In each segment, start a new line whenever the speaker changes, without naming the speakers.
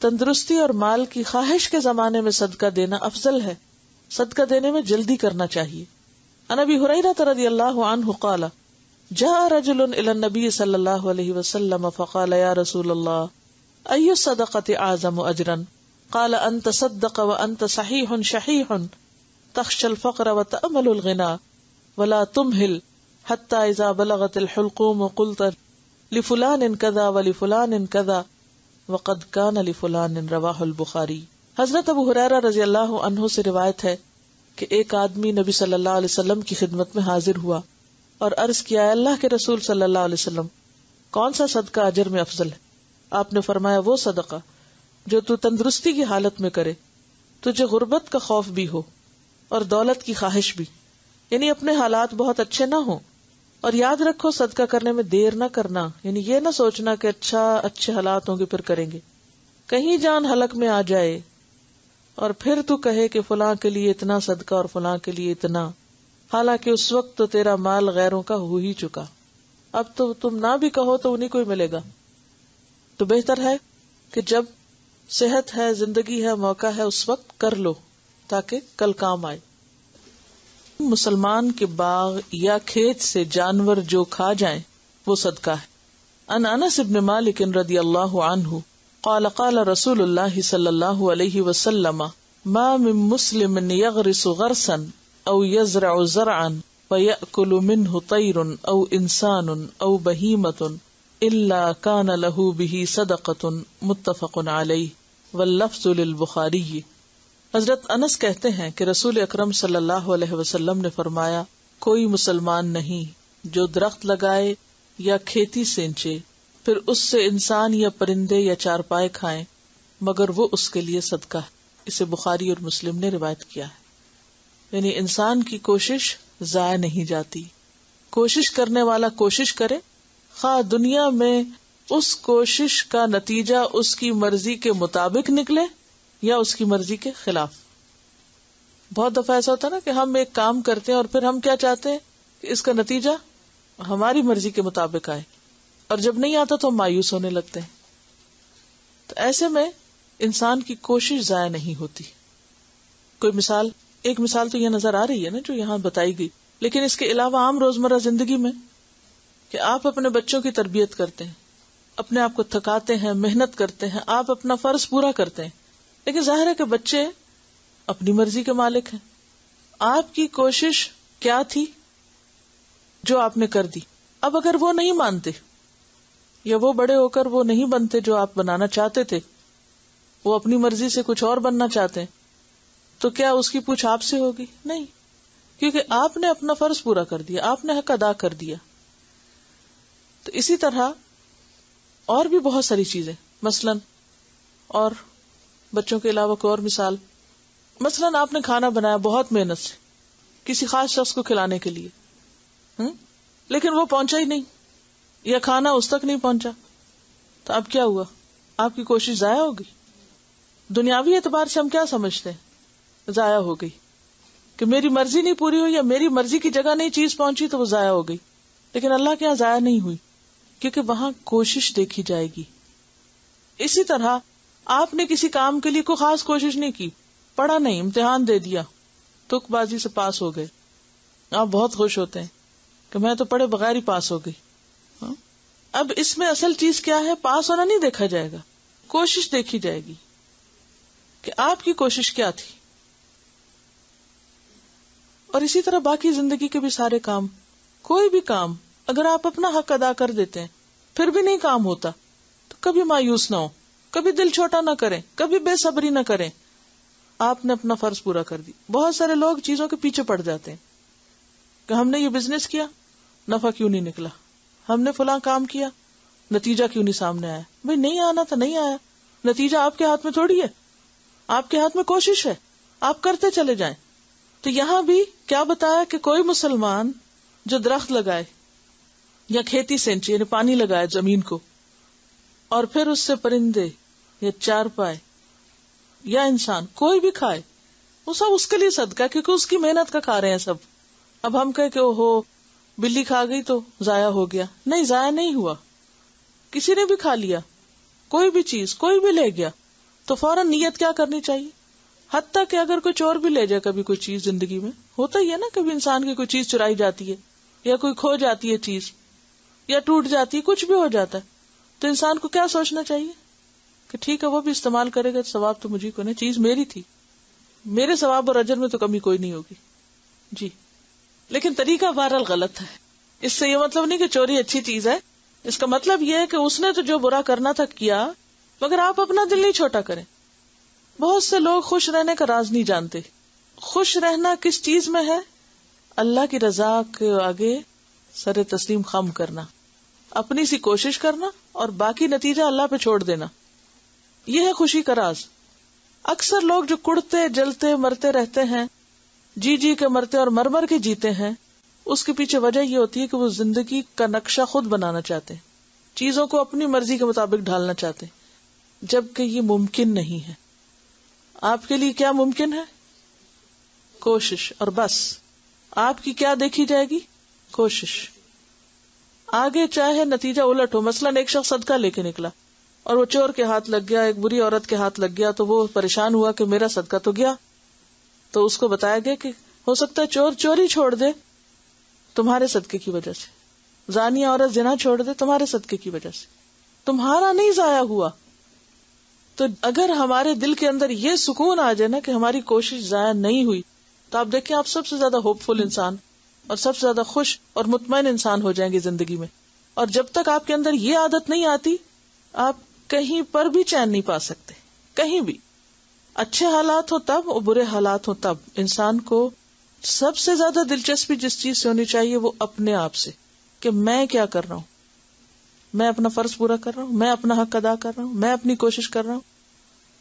تندرستی اور مال کی خواہش کے زمانے میں صدقہ دینا افضل ہے. صدقہ دینے میں جلدی کرنا چاہیے. عن ابی ہریرہ رضی اللہ عنہ قال جاء رجل الى النبي صلی اللہ علیہ وسلم فقال یا رسول اللہ ای الصدقۃ اعظم اجرا قال ان تصدق وانت صحیح شحیح تخشى الفقر وتأمل الغنى ولا تمهل حتى اذا بلغت الحلقوم قلت لفلان كذا ولفلان كذا وقد كان لفلان رواہ البخاری. حضرت ابو ہریرہ رضی اللہ عنہ سے روایت ہے کہ ایک آدمی نبی صلی اللہ علیہ وسلم کی خدمت میں حاضر ہوا اور عرض کیا ہے اللہ کے رسول صلی اللہ علیہ وسلم کون سا صدقہ اجر میں افضل ہے؟ آپ نے فرمایا وہ صدقہ جو تو تندرستی کی حالت میں کرے، تجھے غربت کا خوف بھی ہو اور دولت کی خواہش بھی، یعنی اپنے حالات بہت اچھے نہ ہوں. اور یاد رکھو صدقہ کرنے میں دیر نہ کرنا، یعنی یہ نہ سوچنا کہ اچھے حالات ہوں گے پھر کریں گے. کہیں جان حلق میں آ جائے اور پھر تو کہے کہ فلاں کے لیے اتنا صدقہ اور فلاں کے لیے اتنا، حالانکہ اس وقت تو تیرا مال غیروں کا ہو ہی چکا. اب تو تم نہ بھی کہو تو انہیں کو ہی ملے گا. تو بہتر ہے کہ جب صحت ہے، زندگی ہے، موقع ہے، اس وقت کر لو تاکہ کل کام آئے. مسلمان کے باغ یا کھیت سے جانور جو کھا جائیں وہ صدقہ ہے. ان انس بن مالک رضی اللہ عنہ قال قال رسول اللہ صلی اللہ علیہ وسلم ما من مسلم یغرس غرسا او یزرع زرعا فیأکل منه طیر او انسان او بہیمة الا کان له به صدقة متفق علیہ واللفظ للبخاری. حضرت انس کہتے ہیں کہ رسول اکرم صلی اللہ علیہ وسلم نے فرمایا کوئی مسلمان نہیں جو درخت لگائے یا کھیتی سینچے پھر اس سے انسان یا پرندے یا چارپائے کھائیں مگر وہ اس کے لیے صدقہ ہے. اسے بخاری اور مسلم نے روایت کیا ہے. یعنی انسان کی کوشش ضائع نہیں جاتی. کوشش کرنے والا کوشش کرے، خواہ دنیا میں اس کوشش کا نتیجہ اس کی مرضی کے مطابق نکلے یا اس کی مرضی کے خلاف. بہت دفعہ ایسا ہوتا ہے نا کہ ہم ایک کام کرتے ہیں اور پھر ہم کیا چاہتے ہیں کہ اس کا نتیجہ ہماری مرضی کے مطابق آئے، اور جب نہیں آتا تو ہم مایوس ہونے لگتے ہیں. تو ایسے میں انسان کی کوشش ضائع نہیں ہوتی. کوئی مثال، ایک مثال تو یہ نظر آ رہی ہے نا جو یہاں بتائی گئی، لیکن اس کے علاوہ عام روزمرہ زندگی میں کہ آپ اپنے بچوں کی تربیت کرتے ہیں، اپنے آپ کو تھکاتے ہیں، محنت کرتے ہیں، آپ اپنا فرض پورا کرتے ہیں، لیکن ظاہر ہے کہ بچے اپنی مرضی کے مالک ہیں. آپ کی کوشش کیا تھی جو آپ نے کر دی. اب اگر وہ نہیں مانتے یا وہ بڑے ہو کر وہ نہیں بنتے جو آپ بنانا چاہتے تھے، وہ اپنی مرضی سے کچھ اور بننا چاہتے ہیں، تو کیا اس کی پوچھ آپ سے ہوگی؟ نہیں، کیونکہ آپ نے اپنا فرض پورا کر دیا، آپ نے حق ادا کر دیا. تو اسی طرح اور بھی بہت ساری چیزیں، مثلاً اور بچوں کے علاوہ کوئی اور مثال، مثلاً آپ نے کھانا بنایا بہت محنت سے کسی خاص شخص کو کھلانے کے لیے، لیکن وہ پہنچا ہی نہیں یا کھانا اس تک نہیں پہنچا، تو اب کیا ہوا؟ آپ کی کوشش ضائع ہو گئی. دنیاوی اعتبار سے ہم کیا سمجھتے ہیں؟ ضائع ہو گئی کہ میری مرضی نہیں پوری ہوئی یا میری مرضی کی جگہ نہیں چیز پہنچی تو وہ ضائع ہو گئی. لیکن اللہ کے یہاں ضائع نہیں ہوئی، کیونکہ وہاں کوشش دیکھی جائے گی. اسی طرح آپ نے کسی کام کے لیے کوئی خاص کوشش نہیں کی، پڑھا نہیں، امتحان دے دیا، تک بازی سے پاس ہو گئے، آپ بہت خوش ہوتے ہیں کہ میں تو پڑھے بغیر ہی پاس ہو گئی. اب اس میں اصل چیز کیا ہے؟ پاس ہونا نہیں دیکھا جائے گا، کوشش دیکھی جائے گی کہ آپ کی کوشش کیا تھی. اور اسی طرح باقی زندگی کے بھی سارے کام، کوئی بھی کام اگر آپ اپنا حق ادا کر دیتے ہیں پھر بھی نہیں کام ہوتا تو کبھی مایوس نہ ہو، کبھی دل چھوٹا نہ کریں، کبھی بے صبری نہ کریں. آپ نے اپنا فرض پورا کر دی. بہت سارے لوگ چیزوں کے پیچھے پڑ جاتے ہیں کہ ہم نے یہ بزنس کیا، نفع کیوں نہیں نکلا، ہم نے فلاں کام کیا، نتیجہ کیوں نہیں سامنے آیا. بھئی نہیں آنا تھا، نہیں آیا، نتیجہ آپ کے ہاتھ میں تھوڑی ہے، آپ کے ہاتھ میں کوشش ہے، آپ کرتے چلے جائیں. تو یہاں بھی کیا بتایا کہ کوئی مسلمان جو درخت لگائے یا کھیتی سینچے یعنی پانی لگائے زمین کو، اور پھر اس سے پرندے یا چارپائے یا انسان کوئی بھی کھائے، وہ سب اس کے لیے صدقہ ہے، کیونکہ اس کی محنت کا کھا رہے ہیں سب. اب ہم کہیں کہ اوہو بلی کھا گئی تو ضائع ہو گیا، نہیں، ضائع نہیں ہوا، کسی نے بھی کھا لیا، کوئی بھی چیز کوئی بھی لے گیا، تو فوراً نیت کیا کرنی چاہیے؟ حتیٰ کہ اگر کوئی چور بھی لے جائے کبھی کوئی چیز زندگی میں، ہوتا ہی ہے نا، کبھی انسان کی کوئی چیز چرائی جاتی ہے یا کوئی کھو جاتی ہے چیز یا ٹوٹ جاتی ہے، کچھ بھی ہو جاتا ہے، تو انسان کو کیا سوچنا چاہیے کہ ٹھیک ہے وہ بھی استعمال کرے گا، ثواب تو مجھے کو نہیں، چیز میری تھی، میرے ثواب اور اجر میں تو کمی کوئی نہیں ہوگی جی. لیکن طریقہ بہرحال غلط ہے. اس سے یہ مطلب نہیں کہ چوری اچھی چیز ہے، اس کا مطلب یہ ہے کہ اس نے تو جو برا کرنا تھا کیا، مگر آپ اپنا دل نہیں چھوٹا کریں. بہت سے لوگ خوش رہنے کا راز نہیں جانتے. خوش رہنا کس چیز میں ہے؟ اللہ کی رضا کے آگے سر تسلیم خم کرنا، اپنی سی کوشش کرنا اور باقی نتیجہ اللہ پہ چھوڑ دینا، یہ ہے خوشی کا راز. اکثر لوگ جو کڑتے جلتے مرتے رہتے ہیں، جی جی کے مرتے اور مر مر کے جیتے ہیں، اس کے پیچھے وجہ یہ ہوتی ہے کہ وہ زندگی کا نقشہ خود بنانا چاہتے ہیں، چیزوں کو اپنی مرضی کے مطابق ڈھالنا چاہتے ہیں، جبکہ یہ ممکن نہیں ہے. آپ کے لیے کیا ممکن ہے؟ کوشش، اور بس. آپ کی کیا دیکھی جائے گی؟ کوشش. آگے چاہے نتیجہ الٹ ہو، مثلاً ایک شخص صدقہ لے کے نکلا اور وہ چور کے ہاتھ لگ گیا، ایک بری عورت کے ہاتھ لگ گیا، تو وہ پریشان ہوا کہ میرا صدقہ تو گیا. تو اس کو بتایا گیا کہ ہو سکتا ہے چور چوری چھوڑ دے تمہارے صدقے کی وجہ سے، زانیہ عورت زنا چھوڑ دے تمہارے صدقے کی وجہ سے، تمہارا نہیں ضائع ہوا. تو اگر ہمارے دل کے اندر یہ سکون آ جائے نا کہ ہماری کوشش ضائع نہیں ہوئی، تو آپ دیکھیں آپ سب سے زیادہ ہوپ فل انسان اور سب سے زیادہ خوش اور مطمئن انسان ہو جائیں گے زندگی میں. اور جب تک آپ کے اندر یہ عادت نہیں آتی، آپ کہیں پر بھی چین نہیں پا سکتے، کہیں بھی. اچھے حالات ہو تب اور برے حالات ہو تب انسان کو سب سے زیادہ دلچسپی جس چیز سے ہونی چاہیے وہ اپنے آپ سے، کہ میں کیا کر رہا ہوں، میں اپنا فرض پورا کر رہا ہوں، میں اپنا حق ادا کر رہا ہوں، میں اپنی کوشش کر رہا ہوں.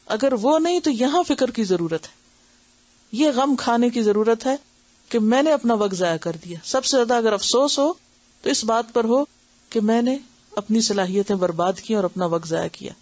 اگر وہ نہیں تو یہاں فکر کی ضرورت ہے، یہ غم کھانے کی ضرورت ہے کہ میں نے اپنا وقت ضائع کر دیا. سب سے زیادہ اگر افسوس ہو تو اس بات پر ہو کہ میں نے اپنی صلاحیتیں برباد کی اور اپنا وقت ضائع کیا.